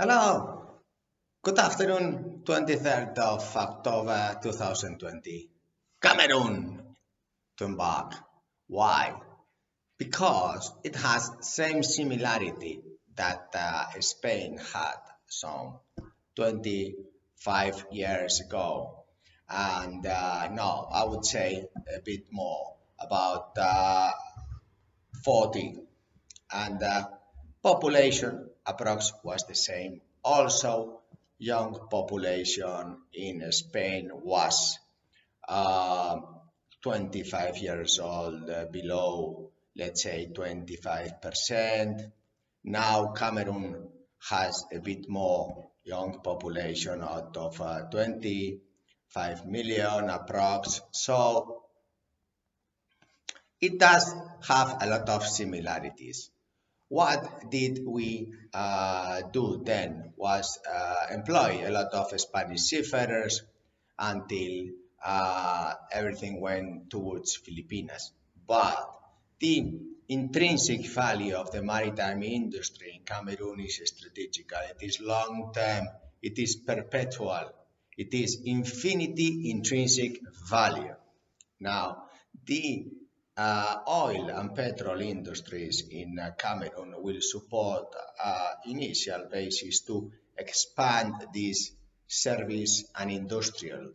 Hello, good afternoon, 23rd of October 2020. Cameroon to embark. Why? Because it has same similarity that Spain had some 25 years ago. And no, I would say a bit more, about 40, and population approx was the same. Also, young population in Spain was uh, 25 years old, below, let's say, 25%. Now Cameroon has a bit more young population out of 25 million approx. So it does have a lot of similarities. What did we do then was employ a lot of Spanish seafarers until everything went towards Filipinas. But the intrinsic value of the maritime industry in Cameroon is strategical. It is long term. It is perpetual. It is infinity intrinsic value. Now, the oil and petrol industries in Cameroon will support initial basis to expand this service and industrial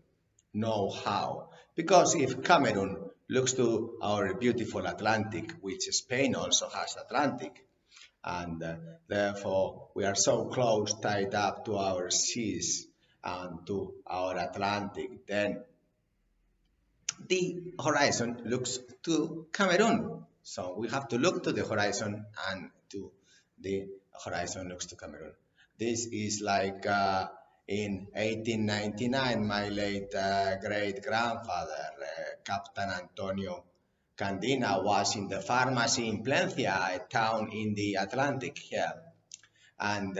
know-how. Because if Cameroon looks to our beautiful Atlantic, which Spain also has Atlantic, and therefore we are so close tied up to our seas and to our Atlantic, then the horizon looks to Cameroon. So we have to look to the horizon, and to the horizon looks to Cameroon. This is like in 1899, my late great grandfather, Captain Antonio Candina, was in the pharmacy in Plencia, a town in the Atlantic here. And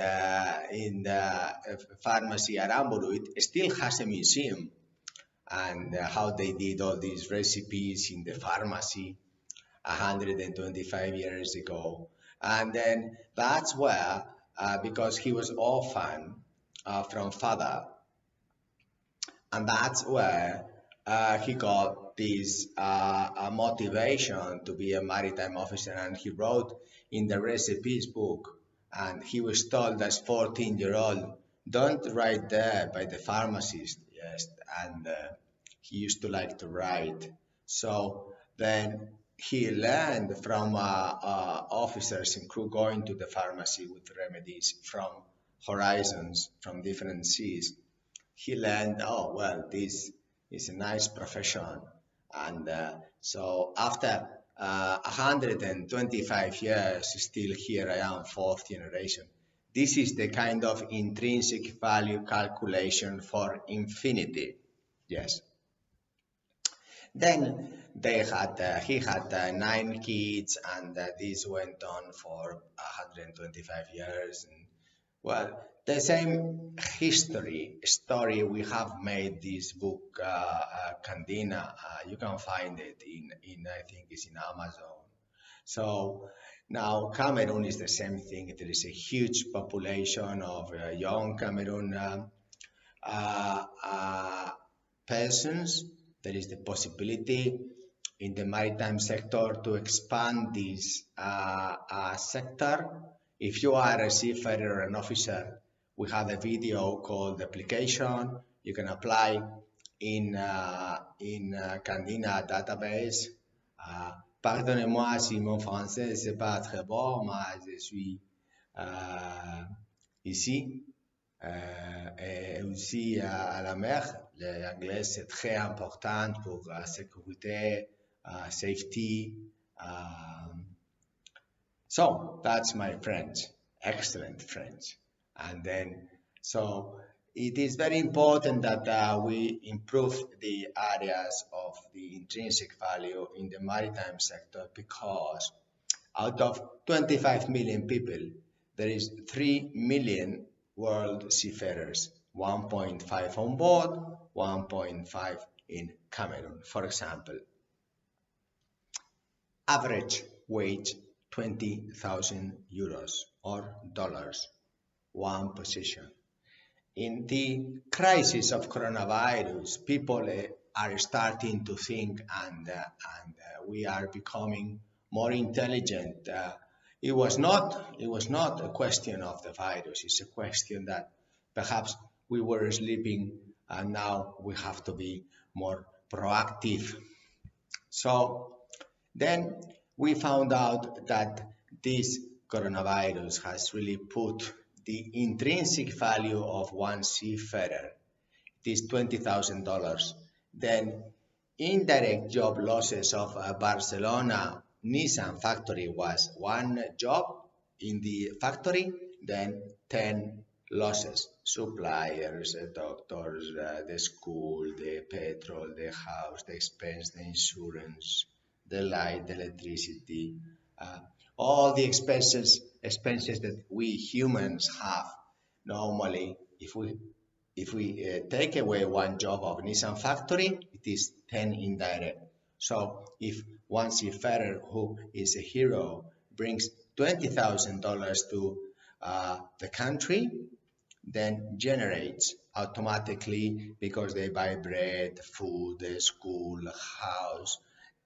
in the pharmacy Aramburu, it still has a museum, and how they did all these recipes in the pharmacy 125 years ago. And then that's where, because he was orphan from father, and that's where he got this motivation to be a maritime officer, and he wrote in the recipes book, and he was told as 14-year-old, don't write there by the pharmacist. Yes, and he used to like to write. So then he learned from officers and crew going to the pharmacy with remedies from horizons, from different seas. He learned, oh, well, this is a nice profession. And so after 125 years, still here I am, fourth generation. This is the kind of intrinsic value calculation for infinity. Yes. Then he had 9 kids, and this went on for 125 years. And well, the same story we have made this book, Candina. You can find it in I think it's in Amazon. So now Cameroon is the same thing. There is a huge population of young Cameroon persons. There is the possibility in the maritime sector to expand this sector. If you are a seafarer or an officer, we have a video called application. You can apply in Candina database. Pardonnez-moi si mon français c'est pas très bon, mais je suis ici et aussi à la mer. L'anglais c'est très important pour sécurité, safety. So that's my French, excellent French. And then, so it is very important that we improve the areas of the intrinsic value in the maritime sector, because out of 25 million people, there is 3 million world seafarers, 1.5 on board, 1.5 in Cameroon, for example. Average wage 20,000 euros or dollars. one position. In the crisis of coronavirus, people are starting to think, and we are becoming more intelligent. It was not a question of the virus. It's a question that perhaps we were sleeping, and now we have to be more proactive. So then we found out that this coronavirus has really put the intrinsic value of one seafarer, it is $20,000. Then indirect job losses of a Barcelona Nissan factory was one job in the factory, then 10 losses. Suppliers, the doctors, the school, the petrol, the house, the expense, the insurance, the light, the electricity, uh, all the expenses that we humans have normally. If we take away one job of Nissan factory, it is 10 indirect. So if one seafarer who is a hero brings $20,000 to the country, then generates automatically, because they buy bread, food, school, house,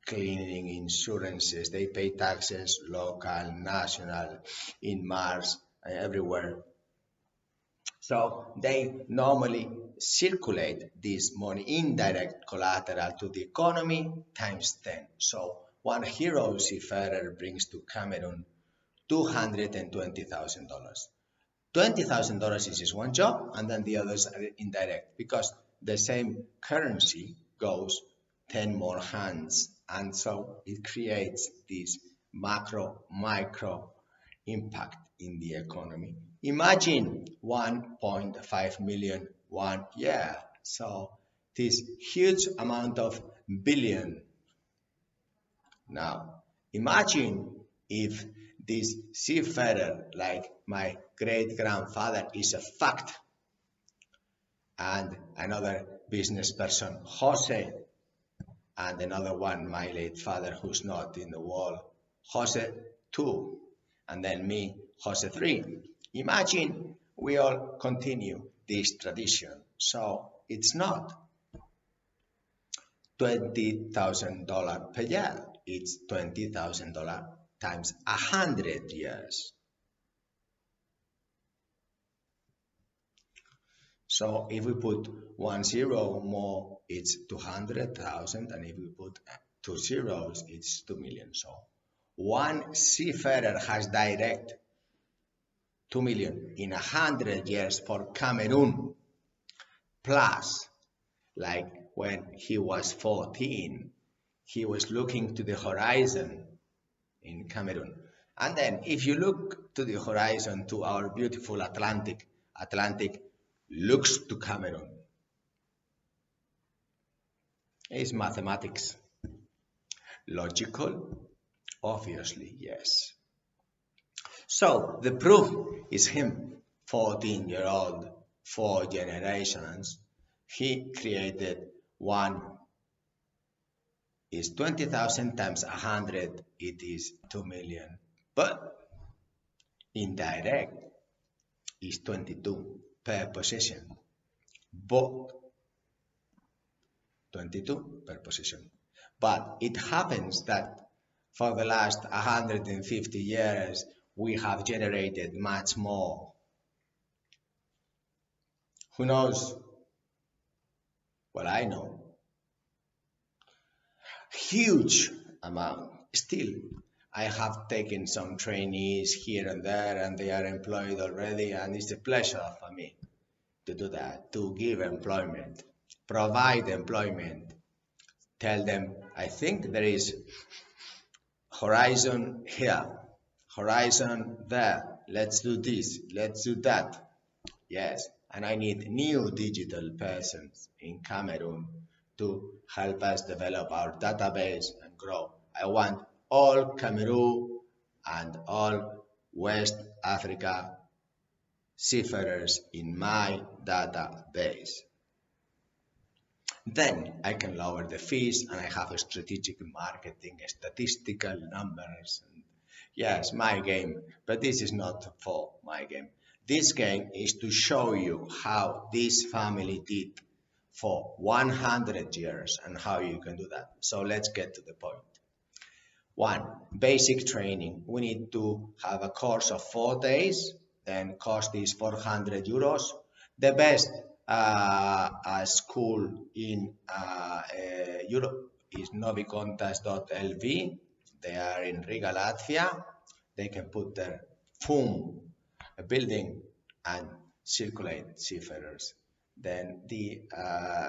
cleaning, insurances, they pay taxes, local, national, in Mars, everywhere. So they normally circulate this money, indirect collateral, to the economy times 10. So one hero seafarer brings to Cameroon $220,000. $20,000 is just one job, and then the others are indirect, because the same currency goes 10 more hands, and so it creates this macro micro impact in the economy. Imagine 1.5 million 1 year, so this huge amount of billion. Now imagine if this seafarer, like my great grandfather, is a fact, and another business person, Jose, and another one, my late father, who's not in the world, Jose 2, and then me, Jose 3. Imagine we all continue this tradition. So it's not $20,000 per year, it's $20,000 times 100 years. So if we put 1 zero more, it's 200,000, and if we put 2 zeros, it's 2 million. So one seafarer has direct 2 million in 100 years for Cameroon, plus, like when he was 14, he was looking to the horizon in Cameroon. And then if you look to the horizon, to our beautiful Atlantic looks to Cameroon. It's mathematics. Logical? Obviously, yes. So the proof is him, 14-year-old, 4 generations. He created one is 20,000 times 100, it is 2 million. But indirect is 22 per position. Both 22 per position. But it happens that for the last 150 years, we have generated much more. Who knows? Well, I know. Huge amount. Still, I have taken some trainees here and there, and they are employed already, and it's a pleasure for me to do that, to give employment, provide employment, tell them, I think there is horizon here, horizon there, let's do this, let's do that. Yes, and I need new digital persons in Cameroon to help us develop our database and grow. I want all Cameroon and all West Africa seafarers in my database. Then I can lower the fees, and I have a strategic marketing, statistical numbers. And yes, my game, but this is not for my game. This game is to show you how this family did for 100 years and how you can do that. So let's get to the point. One, basic training. We need to have a course of 4 days, then cost is 400 euros. The best school in Europe is novicontas.lv. They are in Riga, Latvia. They can put their FUM building and circulate seafarers. Then the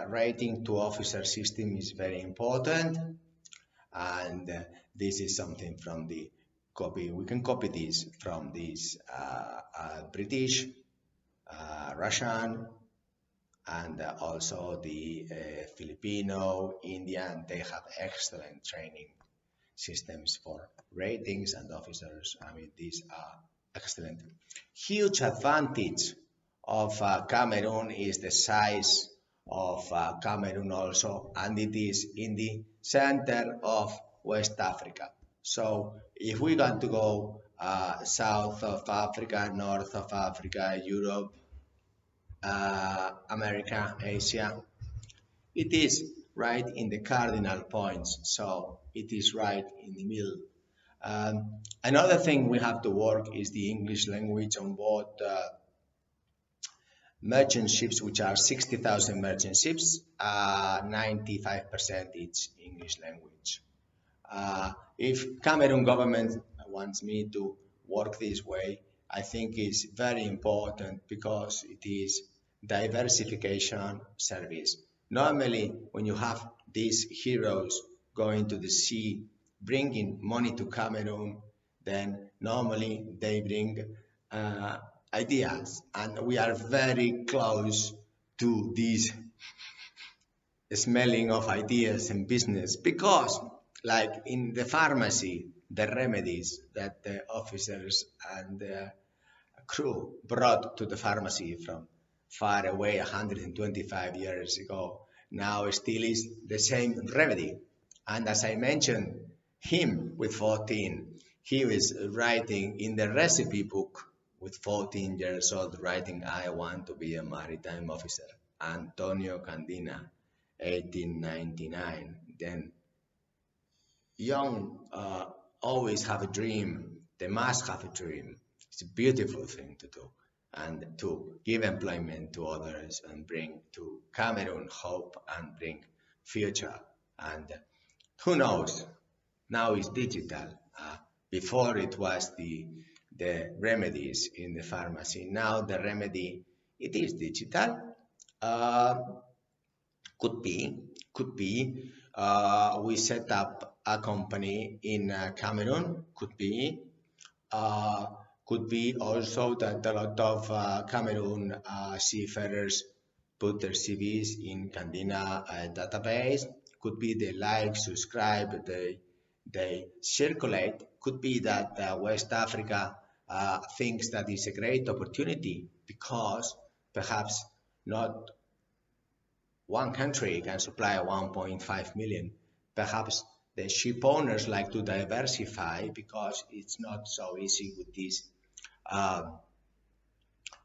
rating to officer system is very important, and this is something from the copy. We can copy this from this British, Russian, and also the Filipino, Indian. They have excellent training systems for ratings and officers. I mean, these are excellent. Huge advantage of Cameroon is the size of Cameroon also, and it is in the center of West Africa. So if we want to go south of Africa, north of Africa, Europe, America, Asia, it is right in the cardinal points, so it is right in the middle. Another thing we have to work is the English language on board merchant ships, which are 60,000 merchant ships, 95% is English language. If Cameroon government wants me to work this way, I think it's very important because it is diversification service. Normally, when you have these heroes going to the sea, bringing money to Cameroon, then normally they bring ideas, and we are very close to this smelling of ideas in business because, like in the pharmacy, the remedies that the officers and the crew brought to the pharmacy from far away 125 years ago now still is the same remedy. And as I mentioned, him with 14, he was writing in the recipe book with 14 years old, writing, I want to be a maritime officer. Antonio Candina, 1899. Then young always have a dream. They must have a dream. It's a beautiful thing to do, and to give employment to others and bring to Cameroon hope and bring future. And who knows? Now it's digital. Before it was the remedies in the pharmacy. Now the remedy, it is digital. Could be. We set up a company in Cameroon. Could be also that a lot of Cameroon seafarers put their CVs in Candina database. Could be they like, subscribe, they circulate. Could be that West Africa thinks that is a great opportunity because perhaps not one country can supply 1.5 million. Perhaps the ship owners like to diversify because it's not so easy with this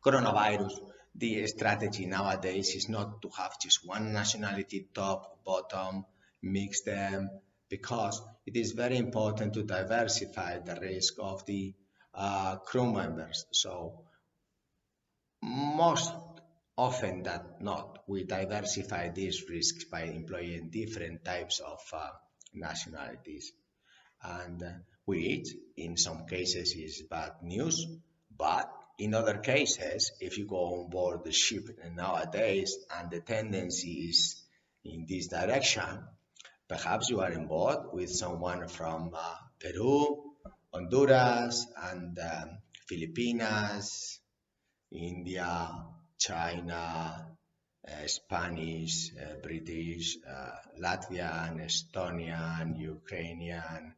coronavirus. The strategy nowadays is not to have just one nationality, top, bottom, mix them, because it is very important to diversify the risk of the crew members. So most often than not, we diversify these risks by employing different types of nationalities, and which in some cases is bad news, but in other cases, if you go on board the ship nowadays and the tendency is in this direction, perhaps you are on board with someone from Peru, Honduras, and Filipinas, India, China, Spanish, British, Latvian, Estonian, Ukrainian,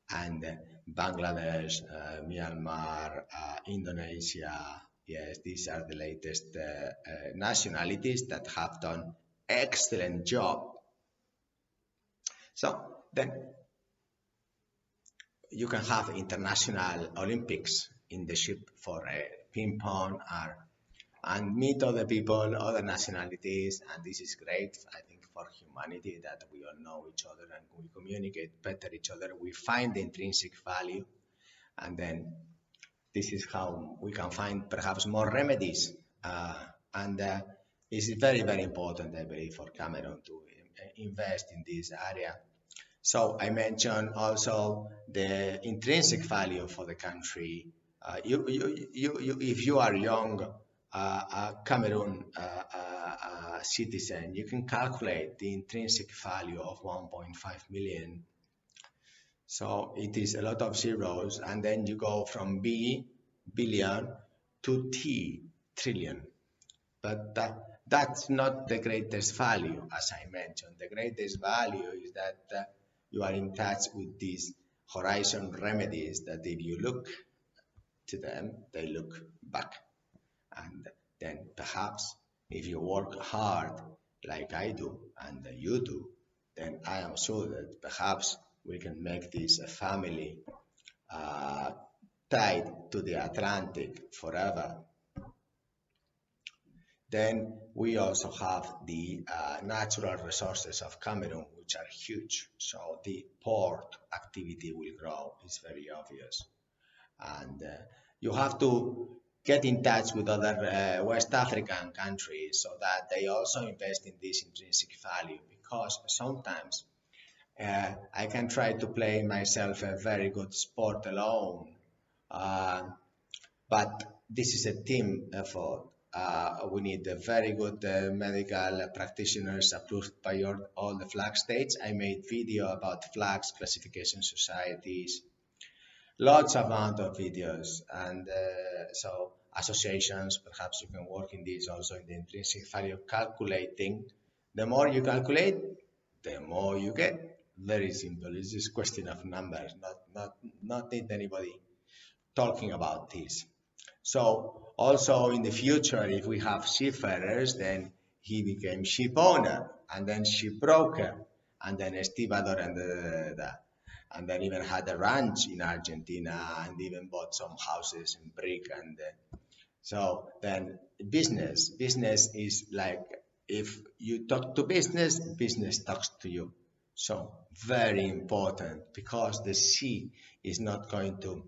and Bangladesh, Myanmar, Indonesia. Yes, these are the latest nationalities that have done excellent job. So then, you can have international Olympics in the ship for ping pong and meet other people, other nationalities, and this is great. I think for humanity that we all know each other and we communicate better each other. We find the intrinsic value, and then this is how we can find perhaps more remedies. And it's very, very important, I believe, for Cameroon to invest in this area. So I mentioned also the intrinsic value for the country. If you are young, Cameroon citizen, you can calculate the intrinsic value of 1.5 million. So it is a lot of zeros, and then you go from B, billion, to T, trillion. But that's not the greatest value, as I mentioned. The greatest value is that you are in touch with these horizon remedies that if you look to them, they look back. And then perhaps if you work hard like I do and you do, then I am sure that perhaps we can make this a family tied to the Atlantic forever. Then we also have the natural resources of Cameroon, which are huge. So the port activity will grow, it's very obvious. And you have to get in touch with other West African countries so that they also invest in this intrinsic value, because sometimes I can try to play myself a very good sport alone, but this is a team effort. We need a very good medical practitioners approved by all the flag states. I made video about flags classification societies, lots amount of videos, and so associations. Perhaps you can work in this also in the intrinsic value calculating. The more you calculate, the more you get. Very simple. It's just a question of numbers, not need anybody talking about this. So also in the future, if we have seafarers, then he became ship owner, and then ship broker, and then estibador, and then even had a ranch in Argentina, and even bought some houses in brick. And so then business is like, if you talk to business, business talks to you. So very important, because the sea is not going to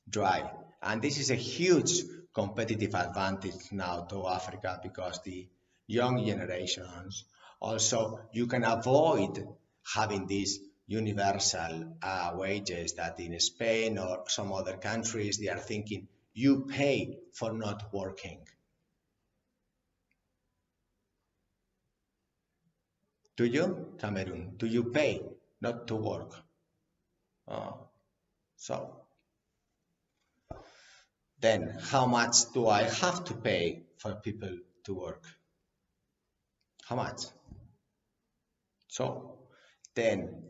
dry. And this is a huge competitive advantage now to Africa, because the young generations also, you can avoid having these universal wages that in Spain or some other countries they are thinking you pay for not working. Do you, Cameroon? Do you pay not to work? So then how much do I have to pay for people to work? How much? So then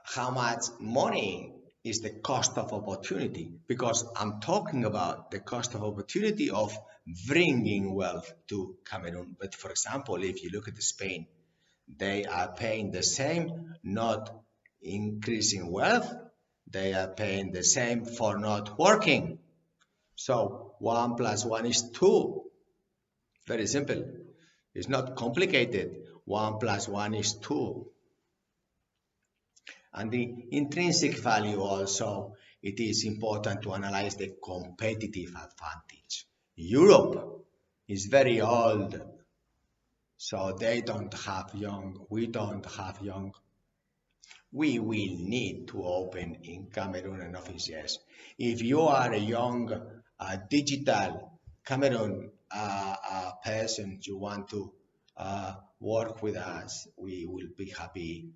how much money is the cost of opportunity? Because I'm talking about the cost of opportunity of bringing wealth to Cameroon. But for example, if you look at Spain, they are paying the same, not increasing wealth. They are paying the same for not working. So 1 + 1 is 2. Very simple. It's not complicated. 1 + 1 is 2. And the intrinsic value also, it is important to analyze the competitive advantage. Europe is very old, so they don't have young, we don't have young. We will need to open in Cameroon an office, yes. If you are a young digital Cameroon person, you want to work with us, we will be happy.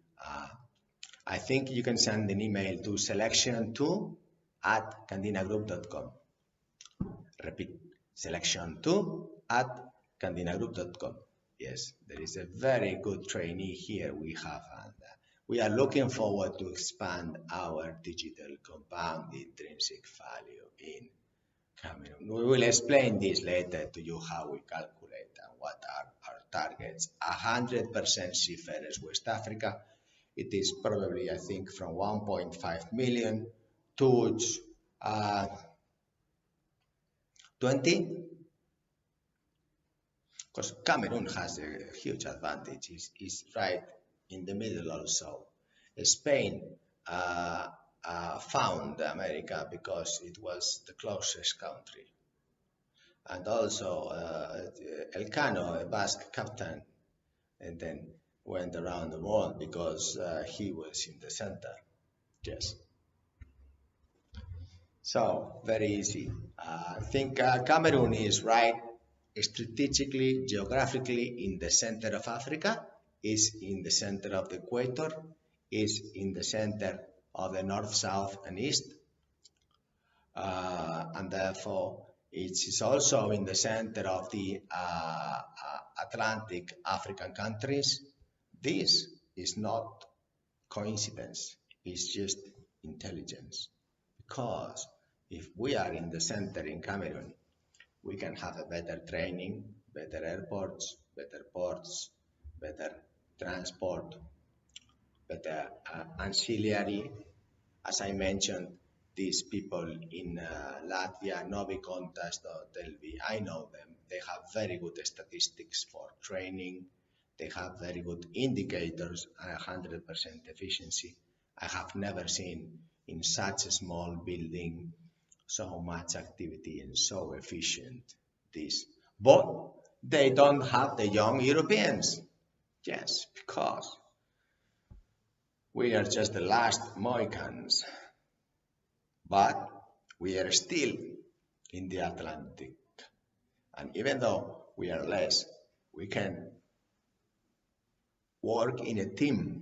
I think you can send an email to selection2@candinagroup.com. Repeat, selection2@candinagroup.com. Yes, there is a very good trainee here we have, and we are looking forward to expand our digital compound intrinsic value in Cameroon. We will explain this later to you, how we calculate and what are our targets. 100% seafarers West Africa, It is probably, I think, from 1.5 million to 20, because Cameroon has a huge advantage. It's right in the middle also. Spain found America because it was the closest country. And also Elcano, a Basque captain, and then went around the world because he was in the center. Yes. So very easy. I think Cameroon is right strategically, geographically in the center of Africa, is in the center of the equator, is in the center of the north, south, and east, and therefore it is also in the center of the Atlantic African countries. This is not coincidence, it's just intelligence. Because if we are in the center in Cameroon, we can have a better training, better airports, better ports, better transport, better ancillary. As I mentioned, these people in Latvia, Novi Contest or Delvi, I know them. They have very good statistics for training. They have very good indicators and 100% efficiency. I have never seen in such a small building so much activity and so efficient this. But they don't have the young Europeans. Yes, because we are just the last Mohicans, but we are still in the Atlantic. And even though we are less, we can work in a team.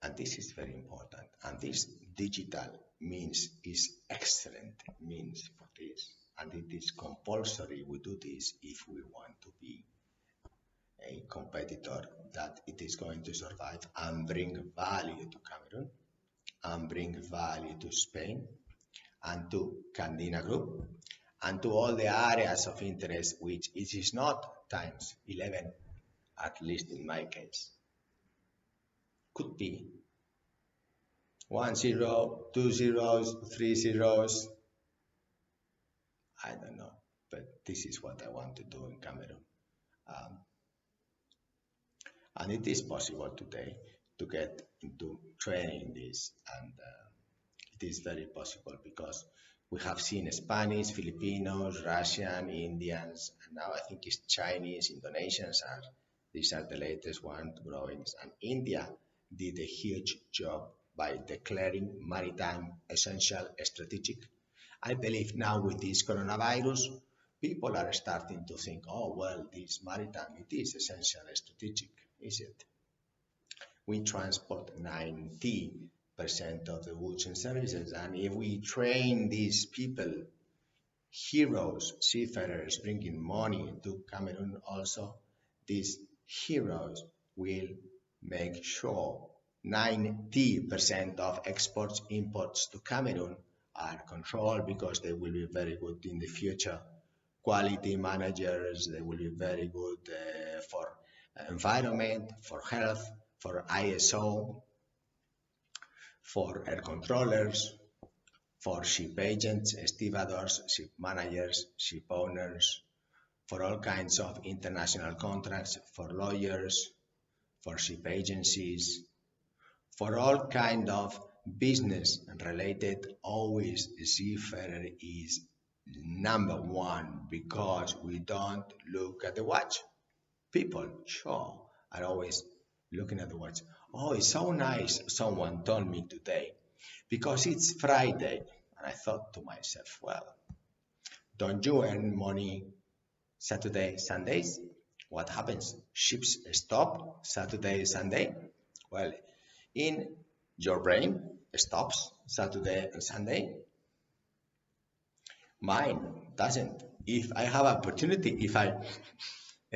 And this is very important. And this digital means is excellent means for this. And it is compulsory we do this if we want to be a competitor that it is going to survive and bring value to Cameroon and bring value to Spain and to Candina Group and to all the areas of interest which it is not times 11, at least in my case. Could be 1 0, 2 zeros, 3 zeros. I don't know, but this is what I want to do in Cameroon. And it is possible today to get into training this, and it is very possible because we have seen Spanish, Filipinos, Russian, Indians, and now I think it's Chinese, Indonesians are, these are the latest ones growing. And India did a huge job by declaring maritime essential strategic. I believe now with this coronavirus, people are starting to think, oh, well, this maritime, it is essential strategic, is it? We transport 90% of the goods and services, and if we train these people, heroes, seafarers bringing money to Cameroon also, these heroes will make sure 90% of exports, imports to Cameroon are controlled because they will be very good in the future. Quality managers, they will be very good for environment, for health, for ISO, for air controllers, for ship agents, stevedores, ship managers, ship owners, for all kinds of international contracts, for lawyers, for ship agencies, for all kind of business related. Always seafarer is number one because we don't look at the watch. People, sure, are always looking at the watch. Oh, it's so nice, someone told me today, because it's Friday. And I thought to myself, well, don't you earn money Saturday, Sundays? What happens? Ships stop Saturday, Sunday? Well, in your brain stops Saturday and Sunday. Mine doesn't. If I have opportunity, if I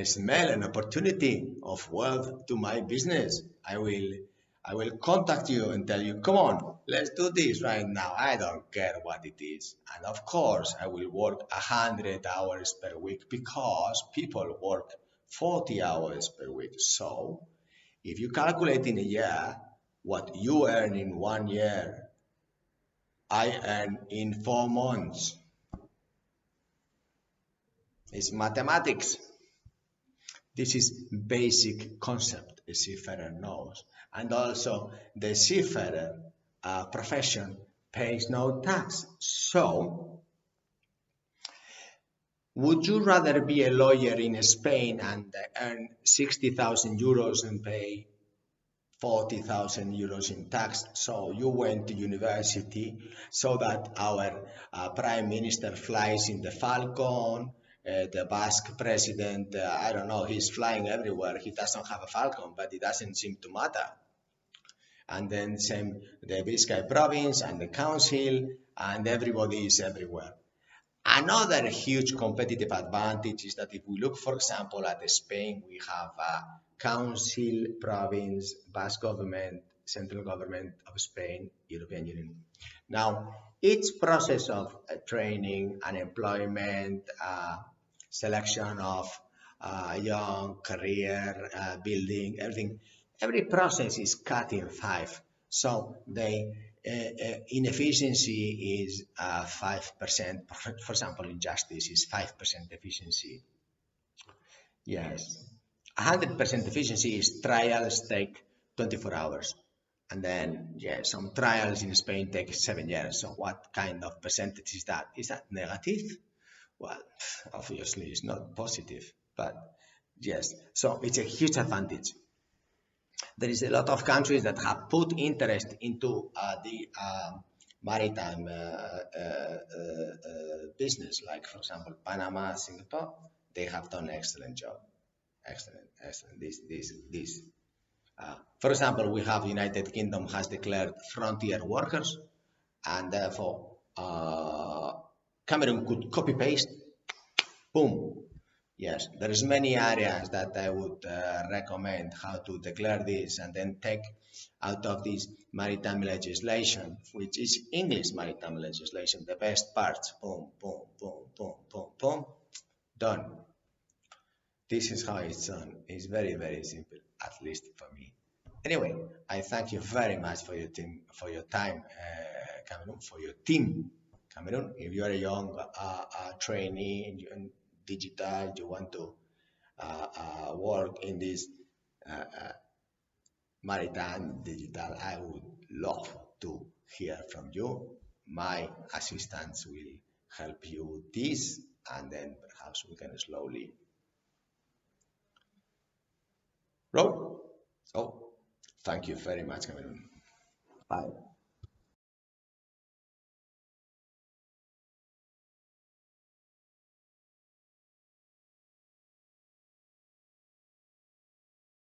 smell an opportunity of wealth to my business, I will contact you and tell you, come on, let's do this right now. I don't care what it is. And of course, I will work 100 hours per week because people work 40 hours per week. So If you calculate in a year what you earn in 1 year, I earn in 4 months. It's mathematics. This is basic concept a seafarer knows. And also the seafarer profession pays no tax. So would you rather be a lawyer in Spain and earn 60,000 euros and pay 40,000 euros in tax? So you went to university so that our prime minister flies in the Falcon, the Basque president, I don't know, he's flying everywhere. He doesn't have a Falcon, but it doesn't seem to matter. And then same the Biscay province and the council, and everybody is everywhere. Another huge competitive advantage is that if we look, for example, at Spain, we have a council, province, Basque government, central government of Spain, European Union. Now, each process of training, unemployment, selection of young career building, everything, every process is cut in five. So the inefficiency is 5%. For example, in justice is 5% efficiency. Yes. 100% efficiency is trials take 24 hours. And then, yeah, some trials in Spain take 7 years. So what kind of percentage is that? Is that negative? Well, obviously it's not positive, but yes. So it's a huge advantage. There is a lot of countries that have put interest into the maritime business, like for example Panama, Singapore. They have done an excellent job. Excellent, excellent. This. For example, we have United Kingdom has declared frontier workers, and therefore Cameroon could copy paste. Boom. Yes, there's many areas that I would recommend how to declare this and then take out of this maritime legislation, which is English maritime legislation, the best parts. Boom, boom, boom, boom, boom, boom. Done. This is how it's done. It's very, very simple, at least for me. Anyway, I thank you very much for your team, for your time, Cameroon, for your team, Cameroon. If you are a young trainee in digital, you want to work in this maritime digital, I would love to hear from you. My assistants will help you with this, and then perhaps we can slowly roll. So, thank you very much, Cameroon. Bye.